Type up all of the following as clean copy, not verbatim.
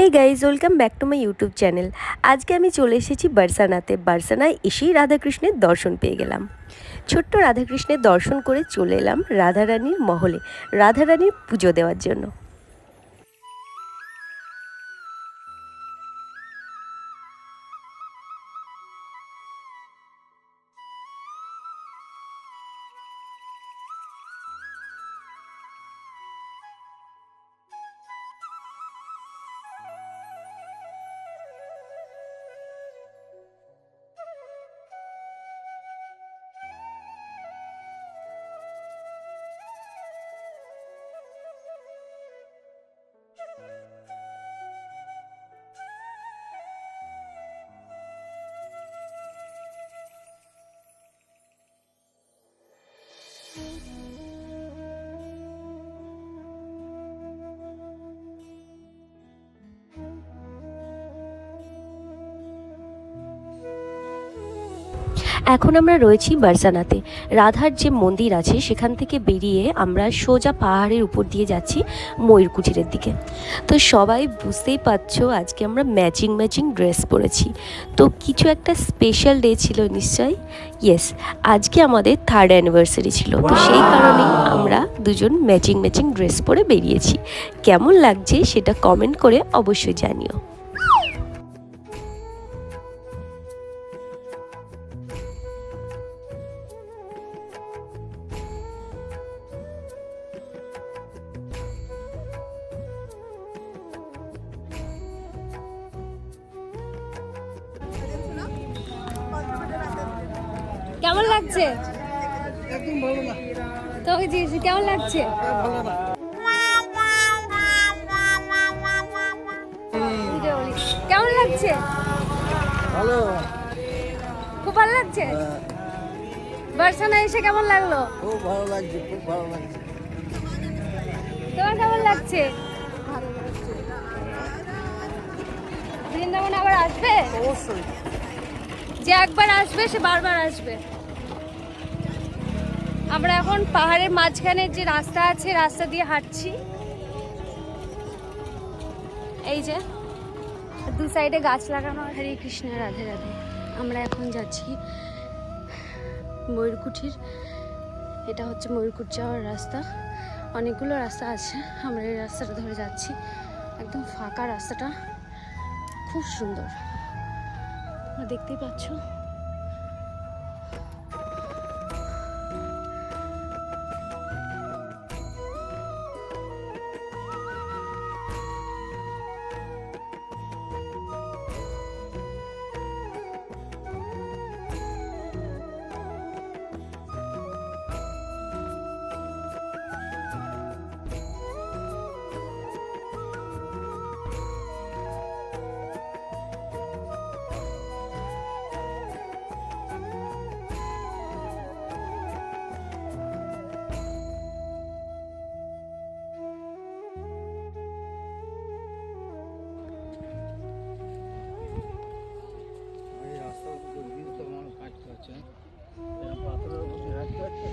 Hey guys, welcome back to my YouTube channel. আজকে আমি চলে এসেছি বার্সানাতে। বার্সানায় এসেই রাধাকৃষ্ণের দর্শন পেয়ে গেলাম। ছোট্ট রাধাকৃষ্ণের দর্শন করে চলে এলাম রাধারানীর মহলে, রাধারানীর পুজো দেওয়ার জন্য। এখন আমরা রয়েছি বার্সানাতে। রাধার যে মন্দির আছে সেখান থেকে বেরিয়ে আমরা সোজা পাহাড়ের উপর দিয়ে যাচ্ছি ময়ূরকুঠিরের দিকে। তো সবাই বুঝতেই পারছো আজকে আমরা ম্যাচিং ড্রেস পরেছি। তো কিছু একটা স্পেশাল ডে ছিল নিশ্চয়ই। ইয়েস, আজকে আমাদের 3rd অ্যানিভার্সারি ছিল, তো সেই কারণেই আমরা দুজন ম্যাচিং ড্রেস পরে বেরিয়েছি। কেমন লাগছে সেটা কমেন্ট করে অবশ্যই জানিও। কেমন লাগছে? একদম ভালো না। তোকে জিজ্ঞেস কেমন লাগছে? ভালো না। কেমন লাগছে? ভালো। খুব ভালো লাগছে। বার্সানা এসে কেমন লাগলো? খুব ভালো লাগছে, খুব ভালো লাগছে। তোমার কেমন লাগছে? বৃন্দাবন আবার আসবে? অবশ্যই। যে একবার আসবে সে বারবার আসবে। আমরা এখন পাহাড়ের মাঝখানে যে রাস্তা আছে রাস্তা দিয়ে হাঁটছি। এই যে দু সাইডে গাছ লাগানো। হরে কৃষ্ণ, রাধে রাধে। আমরা এখন যাচ্ছি ময়ূরকুঠির। এটা হচ্ছে ময়ূরকুঠ যাওয়ার রাস্তা। অনেকগুলো রাস্তা আছে, আমরা এই রাস্তাটা ধরে যাচ্ছি। একদম ফাঁকা রাস্তাটা, খুব সুন্দর, তোমরা দেখতেই পাচ্ছ। এই রাস্তার উপর দিয়ে তো মানুষ হাঁটতে হচ্ছে। এরকম পাথরের উপর দিয়ে হাঁটতে হচ্ছে।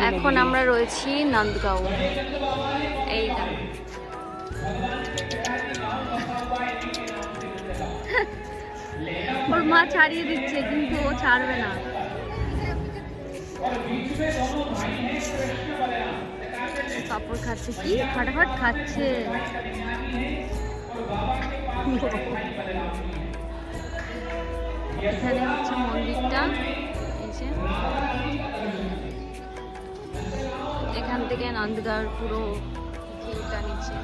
এখন আমরা রয়েছি নন্দগাঁও। এই ওর মা ছাড়িয়ে দিচ্ছে কিন্তু ও ছাড়বে না। পাপড় খাচ্ছে, কি ফাটাফাট খাচ্ছে। এখানে হচ্ছে মন্দিরটা। এই যে এখান থেকে নন্দগাঁওর পুরো ভিউটা নিচে।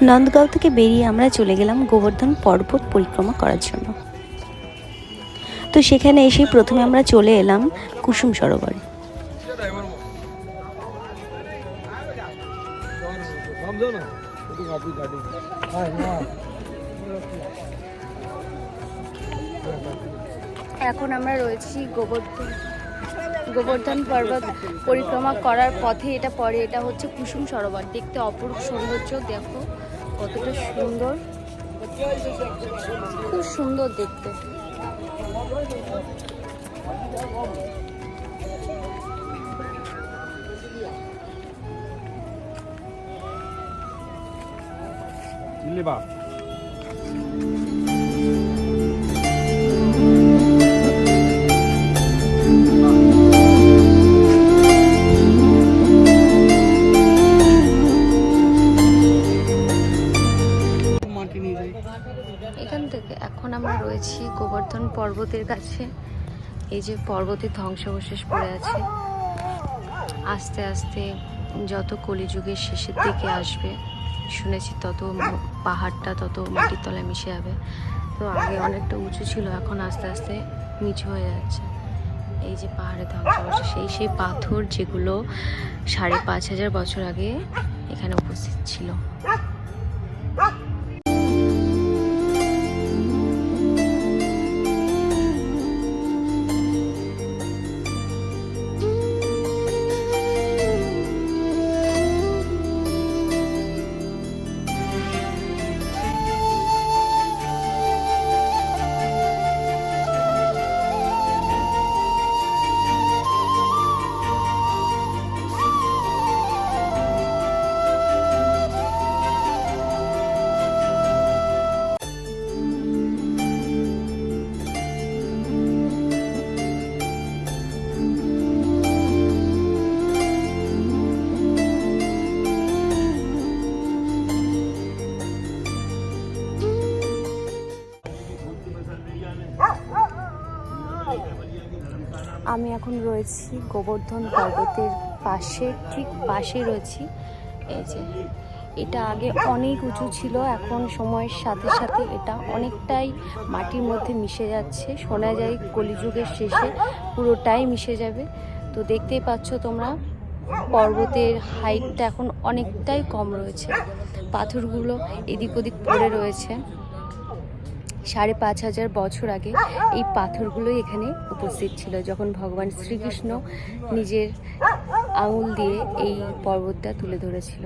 নন্দগাঁও থেকে বেরিয়ে আমরা চলে গেলাম গোবর্ধন পর্বত পরিক্রমা করার জন্য। তো সেখানে এসে প্রথমে আমরা চলে এলাম কুসুম সরোবরে। समझो ना तो वापस गाड़ी हां हां এখন আমরা রয়েছি গোবর্ধন পর্বত পরিক্রমা করার পথে। এটা পরে, এটা হচ্ছে কুসুম সরোবর। দেখতে অপরূপ সৌন্দর্য, দেখো কতটা সুন্দর, খুব সুন্দর দেখতে। জিলেবা এখান থেকে এখন আমরা রয়েছি গোবর্ধন পর্বতের কাছে। এই যে পর্বতের ধ্বংসাবশেষ পড়ে আছে। আস্তে আস্তে যত কলিযুগের শেষের দিকে আসবে, শুনেছি তত পাহাড়টা তত মাটির তলায় মিশে যাবে। তো আগে অনেকটা উঁচু ছিল, এখন আস্তে আস্তে নিচু হয়ে যাচ্ছে। এই যে পাহাড়ের ধ্বংসাবশেষ, সেই পাথর যেগুলো ৫,৫০০ বছর আগে এখানে উপস্থিত ছিল। আমি এখন রয়েছি গোবর্ধন পর্বতের পাশে, ঠিক পাশে রয়েছি। এই যে এটা আগে অনেক উঁচু ছিল, এখন সময়ের সাথে সাথে এটা অনেকটাই মাটির মধ্যে মিশে যাচ্ছে। শোনা যায় কলিযুগের শেষে পুরোটাই মিশে যাবে। তো দেখতেই পাচ্ছ তোমরা, পর্বতের হাইটটা এখন অনেকটাই কম রয়েছে। পাথরগুলো এদিক ওদিক পড়ে রয়েছে। ৫,৫০০ বছর আগে এই পাথরগুলোই এখানে উপস্থিত ছিল, যখন ভগবান শ্রীকৃষ্ণ নিজের আঙুল দিয়ে এই পর্বতটা তুলে ধরেছিল।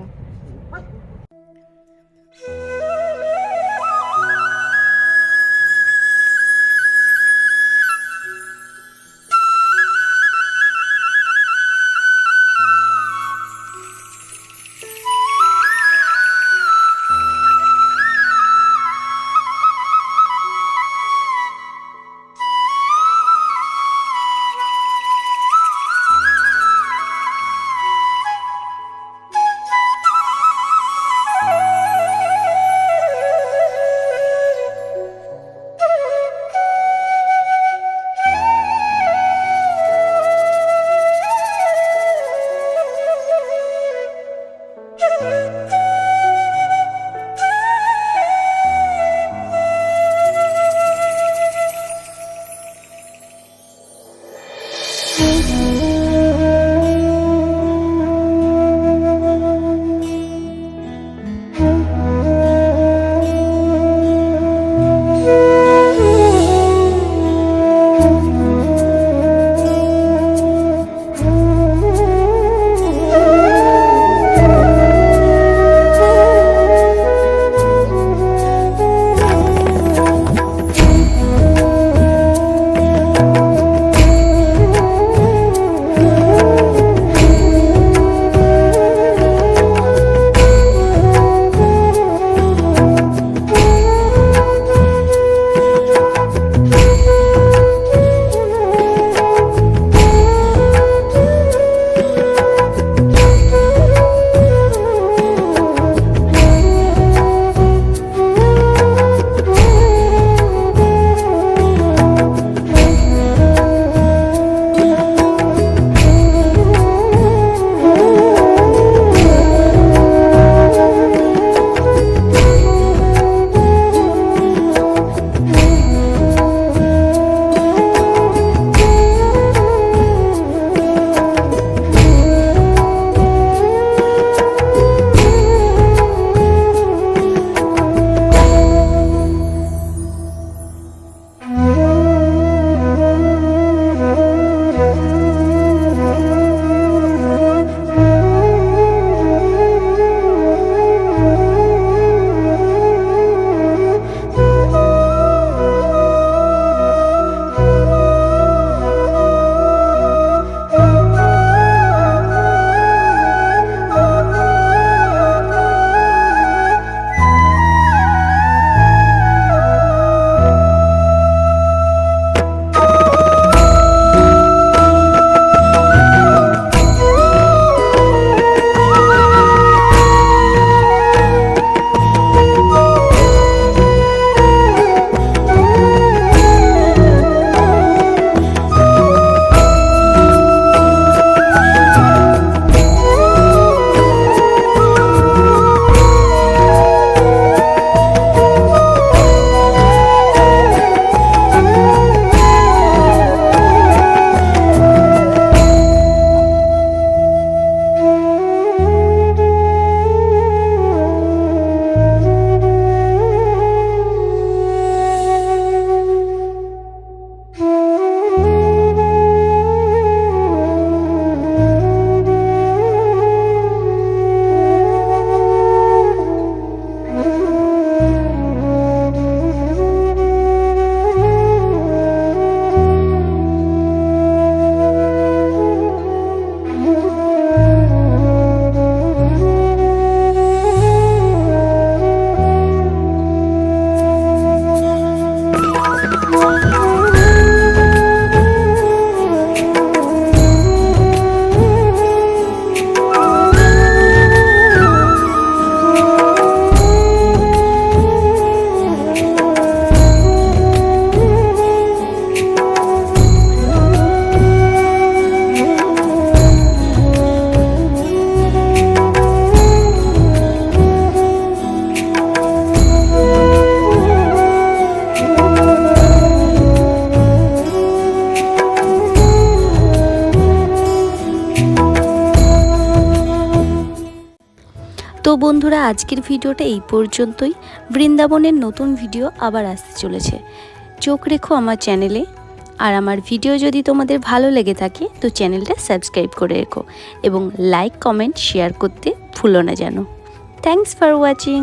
তো বন্ধুরা, আজকের ভিডিওটা এই পর্যন্তই। বৃন্দাবনের নতুন ভিডিও আবার আসতে চলেছে। চোখ রেখো আমার চ্যানেলে। আর আমার ভিডিও যদি তোমাদের ভালো লেগে থাকে তো চ্যানেলটা সাবস্ক্রাইব করে রেখো এবং লাইক কমেন্ট শেয়ার করতে ভুলো না যেন। Thanks for watching.